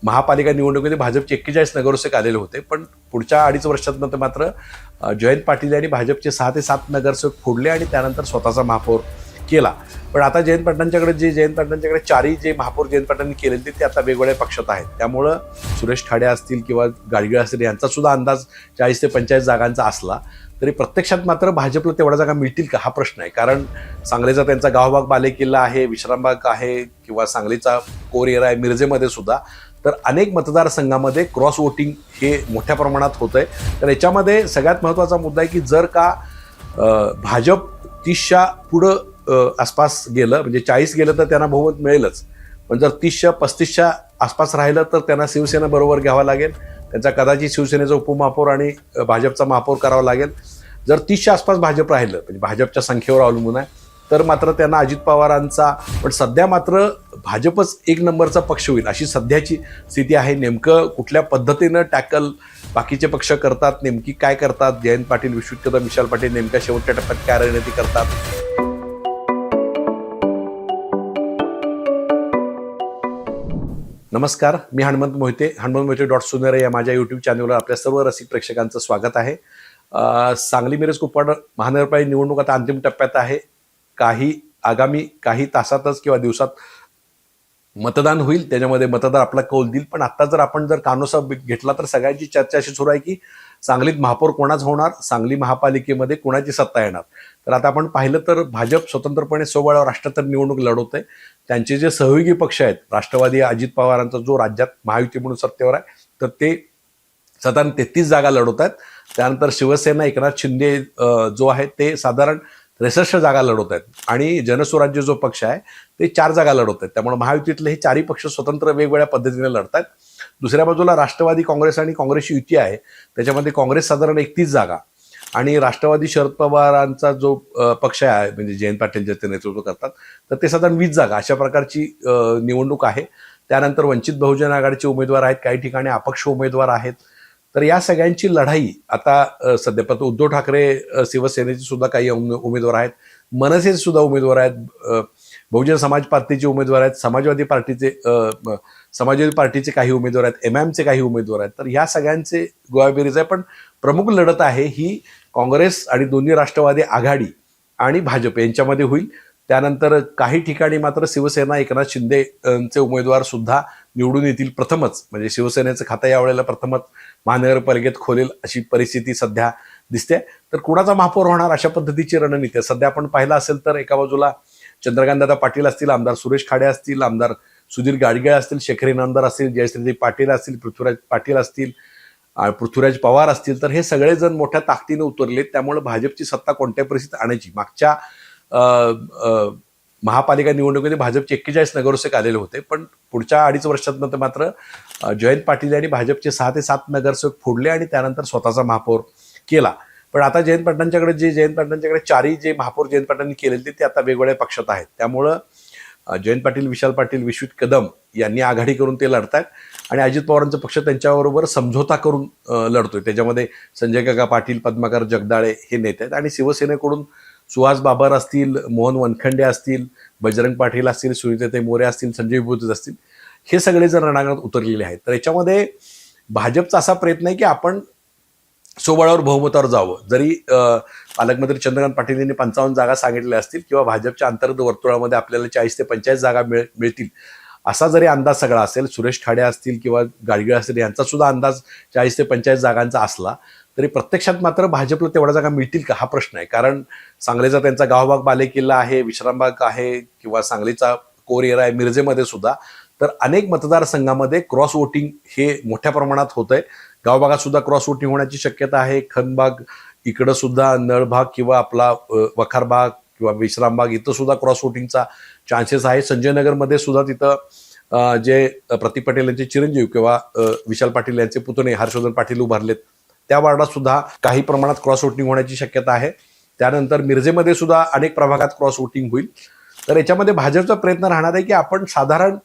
महापालिका निवडणुकीमध्ये भाजपचे 41 नगरसेवक आलेले होते, पण पुढच्या 2.5 वर्षात मात्र जयंत पाटील यांनी भाजपचे 6 ते 7 नगरसेवक फोडले आणि त्यानंतर स्वतःचा महापौर केला. पण आता जयंत पाटलांच्याकडे चारही जे महापौर जयंत पाटलांनी केलेले ते आता वेगवेगळ्या पक्षात आहेत. त्यामुळं सुरेश खाडे असतील किंवा गाडगीळ असतील यांचा सुद्धा अंदाज 40 ते 45 जागांचा असला तरी प्रत्यक्षात मात्र भाजपला तेवढ्या जागा मिळतील का हा प्रश्न आहे. कारण सांगलीचा त्यांचा गावभाग बालेकिल्ला आहे, विश्रामबाग आहे किंवा सांगलीचा कोर एरिया आहे, मिरजेमध्ये सुद्धा. तर अनेक मतदारसंघामध्ये क्रॉस वोटिंग हे मोठ्या प्रमाणात होतंय. तर याच्यामध्ये सगळ्यात महत्त्वाचा मुद्दा आहे की जर का भाजप 30च्या पुढं आसपास गेलं, म्हणजे 40 गेलं तर त्यांना बहुमत मिळेलच, पण जर 30च्या 35च्या आसपास राहिलं तर त्यांना शिवसेना बरोबर घ्यावा लागेल. त्यांचा कदाचित शिवसेनेचा उपमहापौर आणि भाजपचा महापौर करावा लागेल. जर 30च्या आसपास भाजप राहिलं, म्हणजे भाजपच्या संख्येवर अवलंबून आहे, तर मात्र त्यांना अजित पवारांचा, पण सध्या मात्र भाजपच एक नंबरचा पक्ष होईल अशी सध्याची स्थिती आहे. नेमकं कुठल्या पद्धतीनं टॅकल बाकीचे पक्ष करतात, नेमकी काय करतात, जयंत पाटील, विश्वजित कदम, विशाल पाटील नेमक्या शेवटच्या टप्प्यात काय रणनीती करतात. नमस्कार, मी हनुमंत मोहिते .सुनेरे या माझ्या यूट्यूब चॅनलवर आपल्या सर्व रसिक प्रेक्षकांचं स्वागत आहे. सांगली मिरज कुपवाड महानगरपालिका निवडणूक आता अंतिम टप्प्यात आहे. आगामी काही तासातच किंवा दिवसात मतदान होईल, त्याच्यामध्ये मतदार आपला कौल देईल. पण आता जर आपण कानोसा घेतला तर सगळ्यांची चर्चा अशी सुरू आहे की सांगलीत महापौर कोणाच होणार, सांगली महापालिकेमध्ये कोणाची सत्ता येणार. तर आता आपण पाहिलं तर भाजप स्वतंत्रपणे सोबळावर राष्ट्रांतर निवडणूक लढवतंय. त्यांचे जे सहयोगी पक्ष आहेत, राष्ट्रवादी अजित पवारांचा जो राज्यात महायुती म्हणून सत्तेवर आहे, तर ते साधारण 33 जागा लढवत आहेत. त्यानंतर शिवसेना एकनाथ शिंदे जो आहे ते साधारण 63 जागा लढवत आहेत आणि जनस्वराज्य जो पक्ष आहे ते 4 जागा लढवत आहेत. त्यामुळे महायुतीतले हे चारही पक्ष स्वतंत्र वेगवेगळ्या पद्धतीने लढत आहेत. दुसऱ्या बाजूला राष्ट्रवादी काँग्रेस आणि काँग्रेसची युती आहे, त्याच्यामध्ये काँग्रेस साधारण 31 जागा आणि राष्ट्रवादी शरद पवारांचा जो पक्ष आहे, म्हणजे जयंत पाटील जे ते नेतृत्व करतात, तर ते साधारण 20 जागा अशा प्रकारची निवडणूक आहे. त्यानंतर वंचित बहुजन आघाडीचे उमेदवार आहेत, काही ठिकाणी अपक्ष उमेदवार आहेत. तर या सगळ्यांची लढाई आता सध्या पण उद्धव ठाकरे शिवसेनेचे सुद्धा काही उमेदवार आहेत, मनसेचे सुद्धा उमेदवार आहेत, बहुजन समाज पार्टीचे उमेदवार आहेत, समाजवादी पार्टीचे काही उमेदवार आहेत, एमआयएमचे काही उमेदवार आहेत. तर ह्या सगळ्यांचे गोळाबेरीज आहे. पण प्रमुख लढत आहे ही काँग्रेस आणि दोन्ही राष्ट्रवादी आघाडी आणि भाजप यांच्यामध्ये होईल. त्यानंतर काही ठिकाणी मात्र शिवसेना एकनाथ शिंदेचे उमेदवार सुद्धा निवडून येतील प्रथमच, म्हणजे शिवसेनेचं खातं यावेळेला प्रथमच महानगरपालिकेत खोलेल अशी परिस्थिती सध्या दिसते. तर कुणाचा महापौर होणार अशा पद्धतीची रणनीती सध्या आपण पाहिलं असेल तर एका बाजूला चंद्रकांतदादा पाटील असतील, आमदार सुरेश खाडे असतील, आमदार सुधीर गाडगीळ असतील, शेखर इनामदार असतील, जयश्री पाटील असतील, पृथ्वीराज पाटील असतील, पृथ्वीराज पवार असतील. तर हे सगळेजण मोठ्या ताकदीने उतरले. त्यामुळे भाजपची सत्ता कोणत्या परिस्थितीत आणायची, मागच्या महापालिका निवडणुकीमध्ये भाजपचे 41 नगरसेवक आलेले होते, पण पुढच्या 2.5 वर्षात मात्र जयंत पाटील यांनी भाजपचे 6 ते 7 नगरसेवक फोडले आणि त्यानंतर स्वतःचा महापौर केला. पण आता जयंत पाटलांच्याकडे चारही जे महापौर जयंत पाटलांनी केलेले ते आता वेगवेगळ्या पक्षात आहेत. त्यामुळं जयंत पाटील, विशाल पाटील, विश्वजित कदम यांनी आघाडी करून ते लढतात आणि अजित पवारांचा पक्ष त्यांच्याबरोबर समझोता करून लढतोय. त्याच्यामध्ये संजय काका पाटील, पद्माकर जगदाळे हे नेते आहेत आणि शिवसेनेकडून सुहास बाबर असतील, मोहन वनखंडे असतील, बजरंग पाटील असतील, सुनीताताई मोरे असतील, संजय विभूते असतील, हे सगळेजण रणांगणात उतरलेले आहेत. तर याच्यामध्ये भाजपचा असा प्रयत्न आहे की आपण सोबळावर बहुमतावर जावं. जरी पालकमंत्री चंद्रकांत पाटील यांनी 55 जागा सांगितल्या असतील किंवा भाजपच्या अंतर्गत वर्तुळामध्ये आपल्याला 40 ते 45 जागा मिळतील असा जरी अंदाज सगळा असेल, सुरेश खाडे असतील किंवा गाडगीळ असतील यांचा सुद्धा अंदाज 40 ते 45 जागांचा असला तरी प्रत्यक्षात मात्र भाजपला तेवढ्या जागा मिळतील का हा प्रश्न आहे. कारण सांगलीचा त्यांचा गावभाग बालेकिल्ला आहे, विश्रामबाग आहे किंवा सांगलीचा कोर एरिया आहे, मिरजेमध्ये सुद्धा. तर अनेक मतदारसंघामध्ये क्रॉस वोटिंग हे मोठ्या प्रमाणात होतंय. गावभागात सुद्धा क्रॉस वोटिंग होण्याची शक्यता आहे. खनबाग इकडं सुद्धा, नळभाग किंवा आपला वखारबाग किंवा विश्रामबाग इथं सुद्धा क्रॉस वोटिंगचा चान्सेस आहे. संजयनगरमध्ये सुद्धा तिथं जे प्रतिक पटेल यांचे चिरंजीव किंवा विशाल पाटील यांचे पुतणे हर्षवर्धन पाटील उभारलेत, त्या वार्डात सुद्धा काही प्रमाणात क्रॉस वोटिंग होण्याची शक्यता आहे. त्यानंतर मिरजेमध्ये सुद्धा अनेक प्रभागात क्रॉस वोटिंग होईल. तर याच्यामध्ये भाजपचा प्रयत्न राहणार आहे की आपण साधारण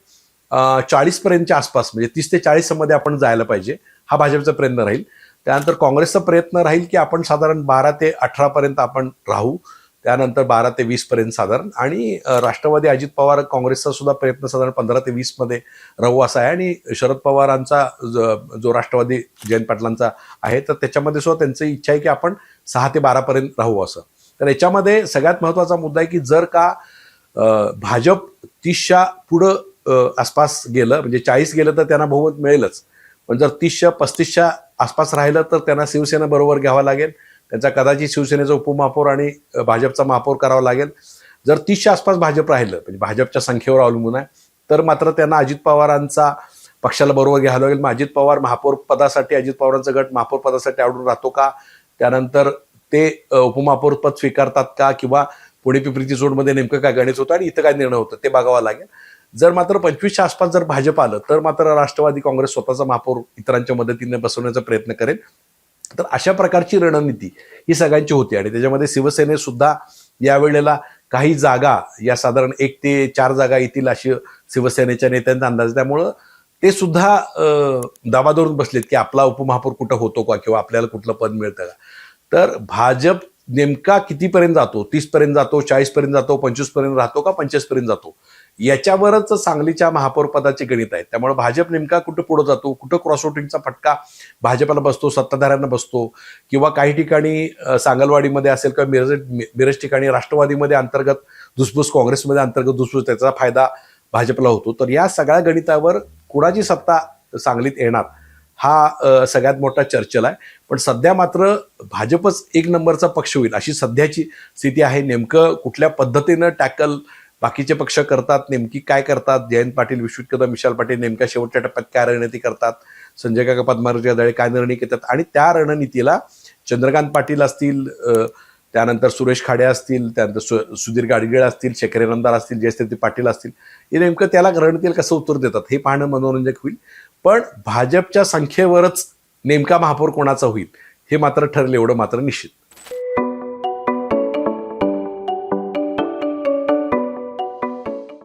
40 पर्यंतच्या आसपास, म्हणजे 30 ते 40 मध्ये आपण जायला पाहिजे, हा भाजपचा प्रयत्न राहील. त्यानंतर काँग्रेसचा प्रयत्न राहील की आपण साधारण 12 ते 18 पर्यंत आपण राहू. त्यानंतर 12 ते 20 पर्यंत साधारण, आणि राष्ट्रवादी अजित पवार काँग्रेसचा सुद्धा प्रयत्न साधारण 15 ते 20 मध्ये राहू असा आहे, आणि शरद पवारांचा जो राष्ट्रवादी जयंत पाटलांचा आहे तर त्याच्यामध्ये सुद्धा त्यांची इच्छा आहे की आपण 6 ते 12 पर्यंत राहू असं. तर याच्यामध्ये सगळ्यात महत्त्वाचा मुद्दा आहे की जर का भाजप 30च्या पुढं आसपास गेलं, म्हणजे 40 गेलं तर त्यांना बहुमत मिळेलच, पण जर 30च्या 35च्या आसपास राहिलं तर त्यांना शिवसेना बरोबर घ्यावं लागेल. त्यांचा कदाचित शिवसेनेचा उपमहापौर आणि भाजपचा महापौर करावा लागेल. जर 30च्या आसपास भाजप राहिलं, म्हणजे भाजपच्या संख्येवर अवलंबून आहे, तर मात्र त्यांना अजित पवारांचा पक्षाला बरोबर घ्यावं लागेल. मग अजित पवार महापौर पदासाठी, अजित पवारांचा गट महापौर पदासाठी आवडून राहतो का, त्यानंतर ते उपमहापौर पद स्वीकारतात का, किंवा पुणे पिंपरी चिंचवडमध्ये नेमकं काय गणित होतं आणि इथं काय निर्णय होतं ते बघावं लागेल. जर मात्र 25च्या आसपास जर भाजप आलं तर मात्र राष्ट्रवादी काँग्रेस स्वतःचा महापौर इतरांच्या मदतीने बसवण्याचा प्रयत्न करेल. तर अशा प्रकारची रणनीती ही सगळ्यांची होती, आणि त्याच्यामध्ये शिवसेने सुद्धा यावेळेला काही जागा, या साधारण 1 ते 4 जागा येतील अशी शिवसेनेच्या नेत्यांचा अंदाज. त्यामुळं ते सुद्धा दाबा धरून बसलेत की आपला उपमहापौर कुठं होतो का, किंवा आपल्याला कुठलं पद मिळतं का. तर भाजप नेमका कितीपर्यंत जातो, 30 पर्यंत जातो, 40 पर्यंत जातो, 25 पर्यंत राहतो का 45 पर्यंत जातो, याच्यावरच सांगलीच्या महापौर पदाचे गणित आहे. त्यामुळे भाजप नेमका कुठं पुढे जातो, कुठं क्रॉस वोटिंगचा फटका भाजपला बसतो, सत्ताधाऱ्यांना बसतो, किंवा काही ठिकाणी सांगलवाडीमध्ये असेल किंवा मिरज ठिकाणी राष्ट्रवादीमध्ये अंतर्गत धुसफूस, काँग्रेसमध्ये अंतर्गत धुसफूस, त्याचा फायदा भाजपला होतो. तर या सगळ्या गणितावर कुणाची सत्ता सांगलीत येणार हा सगळ्यात मोठा चर्चेला आहे. पण सध्या मात्र भाजपच एक नंबरचा पक्ष होईल अशी सध्याची स्थिती आहे. नेमकं कुठल्या पद्धतीनं टॅकल बाकीचे पक्ष करतात, नेमकी काय करतात, जयंत पाटील, विश्वजित कदम, विशाल पाटील नेमक्या शेवटच्या टप्प्यात काय रणनीती करतात, संजय काका पद्माराव जगदाळे काय निर्णय घेतात, आणि त्या रणनीतीला चंद्रकांत पाटील असतील, त्यानंतर सुरेश खाडे असतील, त्यानंतर सुधीर गाडगीळ असतील, शेखर इनामदार असतील, जयश्री पाटील असतील, हे नेमकं त्याला रणनीतीला कसं उत्तर देतात हे पाहणं मनोरंजक होईल. पण भाजपच्या संख्येवरच नेमका महापौर कोणाचा होईल हे मात्र ठरेल, एवढं मात्र निश्चित.